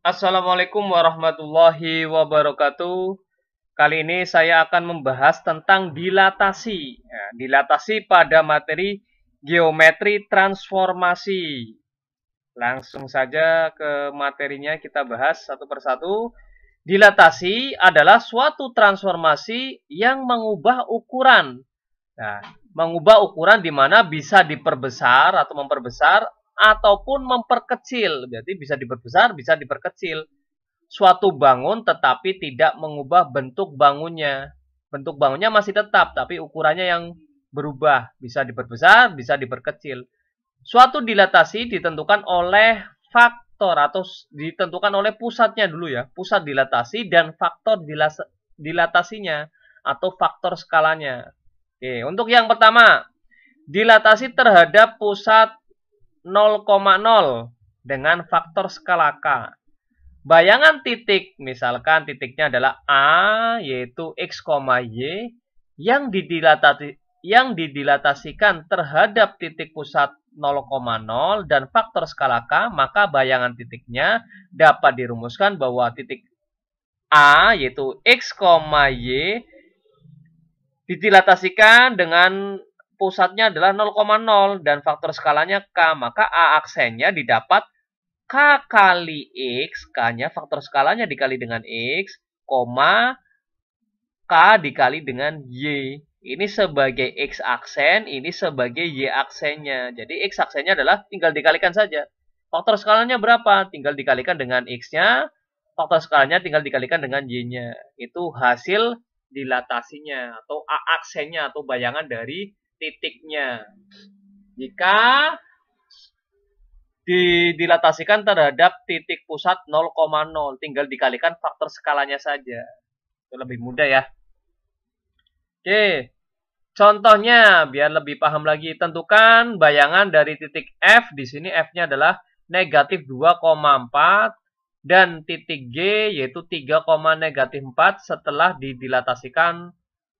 Assalamualaikum warahmatullahi wabarakatuh. Kali ini saya akan membahas tentang dilatasi. Ya, dilatasi pada materi geometri transformasi. Langsung saja ke materinya kita bahas satu persatu. Dilatasi adalah suatu transformasi yang mengubah ukuran. Nah, mengubah ukuran di mana bisa diperbesar atau memperbesar ataupun memperkecil. Berarti bisa diperbesar, bisa diperkecil. Suatu bangun tetapi tidak mengubah bentuk bangunnya. Bentuk bangunnya masih tetap, tapi ukurannya yang berubah. Bisa diperbesar, bisa diperkecil. Suatu dilatasi ditentukan oleh faktor atau ditentukan oleh pusatnya dulu ya. Pusat dilatasi dan faktor dilatasinya atau faktor skalanya. Oke, untuk yang pertama, dilatasi terhadap pusat 0,0 dengan faktor skala K. Bayangan titik, misalkan titiknya adalah A, yaitu X, Y, yang didilatasikan terhadap titik pusat 0,0 dan faktor skala K, maka bayangan titiknya dapat dirumuskan bahwa titik A, yaitu X, Y, didilatasikan dengan pusatnya adalah 0,0 dan faktor skalanya K, maka A aksennya didapat K kali X, K-nya faktor skalanya dikali dengan X, K dikali dengan Y. Ini sebagai X aksen, ini sebagai Y aksennya. Jadi X aksennya adalah tinggal dikalikan saja. Faktor skalanya berapa? Tinggal dikalikan dengan X-nya, faktor skalanya tinggal dikalikan dengan Y-nya. Itu hasil dilatasinya, atau A aksennya, atau bayangan dari titiknya. Jika dilatasikan terhadap titik pusat 0,0, tinggal dikalikan faktor skalanya saja. Itu lebih mudah ya. Oke, contohnya biar lebih paham lagi, tentukan bayangan dari titik F. Di sini F-nya adalah negatif 2,4 dan titik G yaitu 3, negatif 4 setelah didilatasikan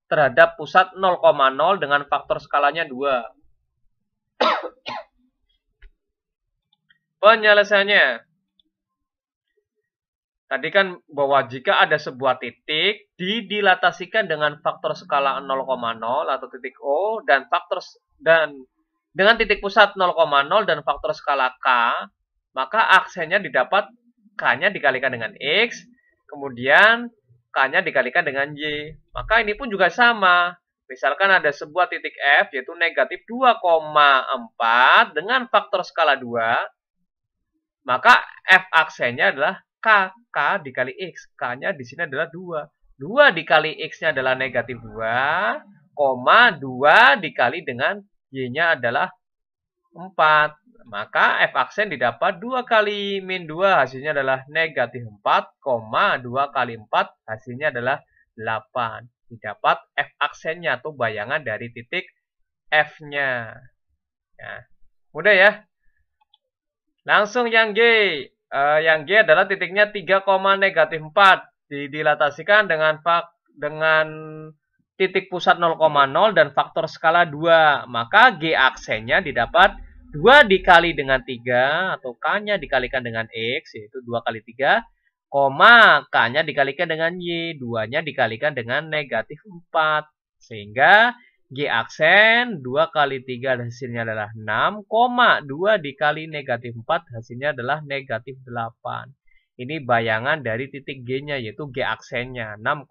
terhadap pusat 0,0 dengan faktor skalanya 2. Penyelesaiannya, tadi kan bahwa jika ada sebuah titik didilatasikan dengan faktor skala 0,0 atau titik O dan dengan titik pusat 0,0 dan faktor skala K, maka aksennya didapat K-nya dikalikan dengan X, kemudian K-nya dikalikan dengan Y. Maka ini pun juga sama. Misalkan ada sebuah titik F yaitu negatif 2,4 dengan faktor skala 2, maka F aksennya adalah K. K dikali X. K-nya di sini adalah 2. 2 dikali X-nya adalah negatif 2, 2 dikali dengan Y-nya adalah 4. Maka F aksen didapat 2 kali min 2 hasilnya adalah negatif 4, 2 kali 4 hasilnya adalah 8. Didapat F aksennya atau bayangan dari titik F-nya. Ya. Mudah ya. Langsung yang G. Yang G adalah titiknya 3, negatif 4. Didilatasikan dengan titik pusat 0,0 dan faktor skala 2. Maka G aksennya didapat 2 dikali dengan 3 atau K-nya dikalikan dengan X, yaitu 2 kali 3, K-nya dikalikan dengan Y, 2-nya dikalikan dengan negatif 4. Sehingga G aksen 2 kali 3 hasilnya adalah 6, 2 dikali negatif 4 hasilnya adalah negatif 8. Ini bayangan dari titik G-nya yaitu G aksennya 6,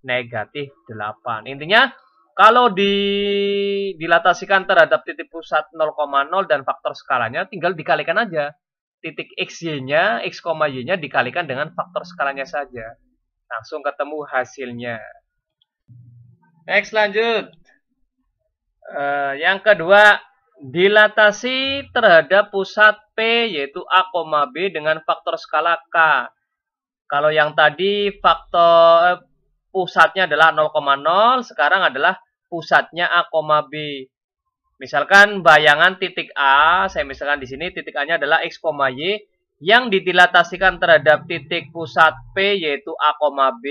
negatif 8. Intinya kalau dilatasikan terhadap titik pusat 0,0 dan faktor skalanya tinggal dikalikan aja. Titik XY-nya, X, Y-nya dikalikan dengan faktor skalanya saja. Langsung ketemu hasilnya. Next lanjut. Yang kedua, dilatasi terhadap pusat P yaitu A, B dengan faktor skala K. Kalau yang tadi faktor pusatnya adalah 0,0, sekarang adalah pusatnya A, B. Misalkan bayangan titik A, saya misalkan di sini titik A-nya adalah X, Y yang didilatasikan terhadap titik pusat P yaitu A, B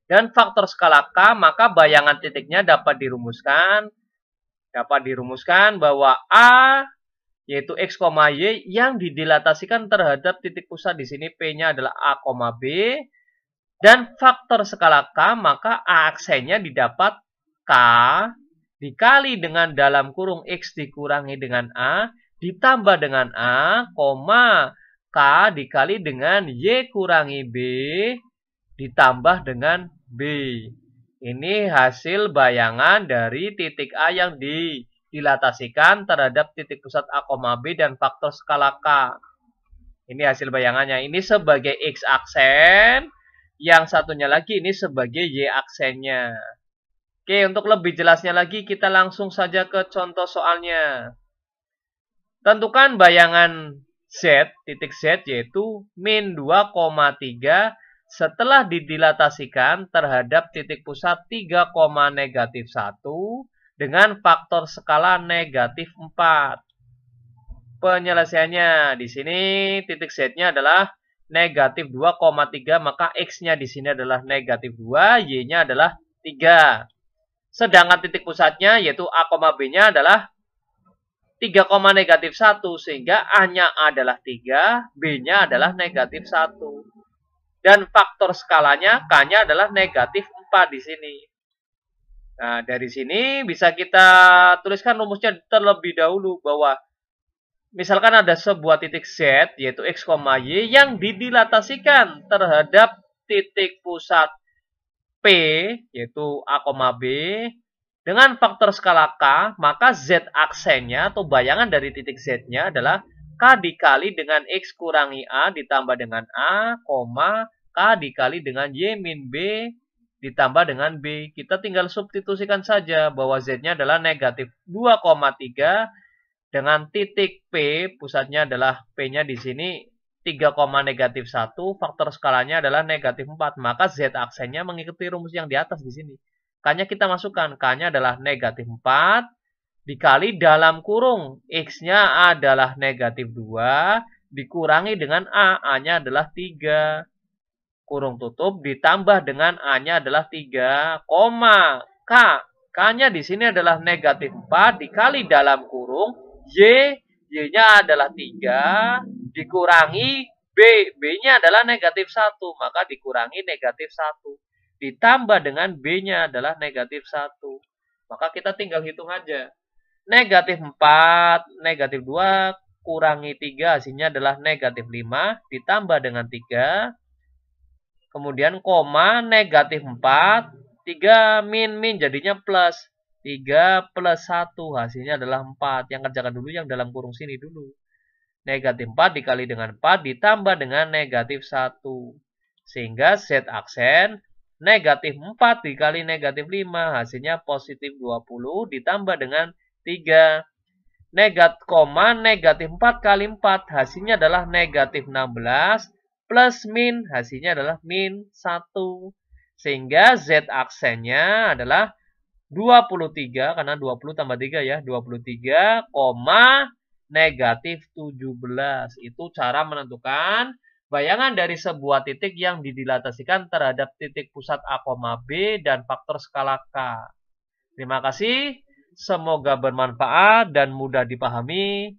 dan faktor skala K, maka bayangan titiknya dapat dirumuskan bahwa A yaitu X, Y yang didilatasikan terhadap titik pusat di sini P-nya adalah A, B, dan faktor skala K, maka A aksennya didapat K dikali dengan dalam kurung X dikurangi dengan A, ditambah dengan A, K dikali dengan Y kurangi B, ditambah dengan B. Ini hasil bayangan dari titik A yang didilatasikan terhadap titik pusat A, B dan faktor skala K. Ini hasil bayangannya. Ini sebagai X aksen, yang satunya lagi ini sebagai Y aksennya. Oke, untuk lebih jelasnya lagi kita langsung saja ke contoh soalnya. Tentukan bayangan Z, titik Z yaitu min 2,3 setelah didilatasikan terhadap titik pusat 3, negatif 1 dengan faktor skala negatif 4. Penyelesaiannya di sini titik Z-nya adalah negatif 2,3, maka X-nya di sini adalah negatif 2, Y-nya adalah 3. Sedangkan titik pusatnya yaitu A, B-nya adalah 3, negatif 1, sehingga A-nya adalah 3, B-nya adalah negatif 1. Dan faktor skalanya K-nya adalah negatif 4 di sini. Nah, dari sini bisa kita tuliskan rumusnya terlebih dahulu bahwa misalkan ada sebuah titik Z, yaitu X, Y, yang didilatasikan terhadap titik pusat P, yaitu A, B, dengan faktor skala K, maka Z aksennya atau bayangan dari titik Z-nya adalah K dikali dengan X kurangi A ditambah dengan A, K dikali dengan Y min B ditambah dengan B. Kita tinggal substitusikan saja bahwa Z-nya adalah negatif 2,3 dengan titik P, pusatnya adalah P-nya di sini 3, negatif 1, faktor skalanya adalah negatif 4. Maka Z aksennya mengikuti rumus yang di atas di sini. K-nya kita masukkan, K-nya adalah negatif 4, dikali dalam kurung, X-nya adalah negatif 2, dikurangi dengan A, A-nya adalah 3. Kurung tutup ditambah dengan A-nya adalah 3, K. K-nya di sini adalah negatif 4, dikali dalam kurung, Y-nya adalah 3, dikurangi B. B-nya adalah negatif 1, maka dikurangi negatif 1. Ditambah dengan B-nya adalah negatif 1. Maka kita tinggal hitung aja. Negatif 4, negatif 2, kurangi 3, hasilnya adalah negatif 5, ditambah dengan 3. Kemudian koma, negatif 4, 3 min jadinya plus. 3 plus 1, hasilnya adalah 4. Yang kerjakan dulu yang dalam kurung sini dulu. Negatif 4 dikali dengan 4 ditambah dengan negatif 1. Sehingga Z aksen negatif 4 dikali negatif 5, hasilnya positif 20 ditambah dengan 3. Negatif 4 kali 4, hasilnya adalah negatif 16. Plus min, hasilnya adalah min 1. Sehingga Z aksennya adalah 23, karena 20 tambah 3 ya, 23, negatif 17. Itu cara menentukan bayangan dari sebuah titik yang didilatasikan terhadap titik pusat A, B dan faktor skala K. Terima kasih, semoga bermanfaat dan mudah dipahami.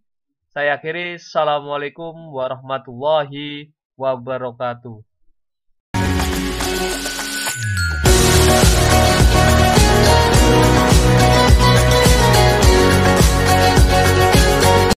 Saya akhiri, Assalamualaikum warahmatullahi wabarakatuh.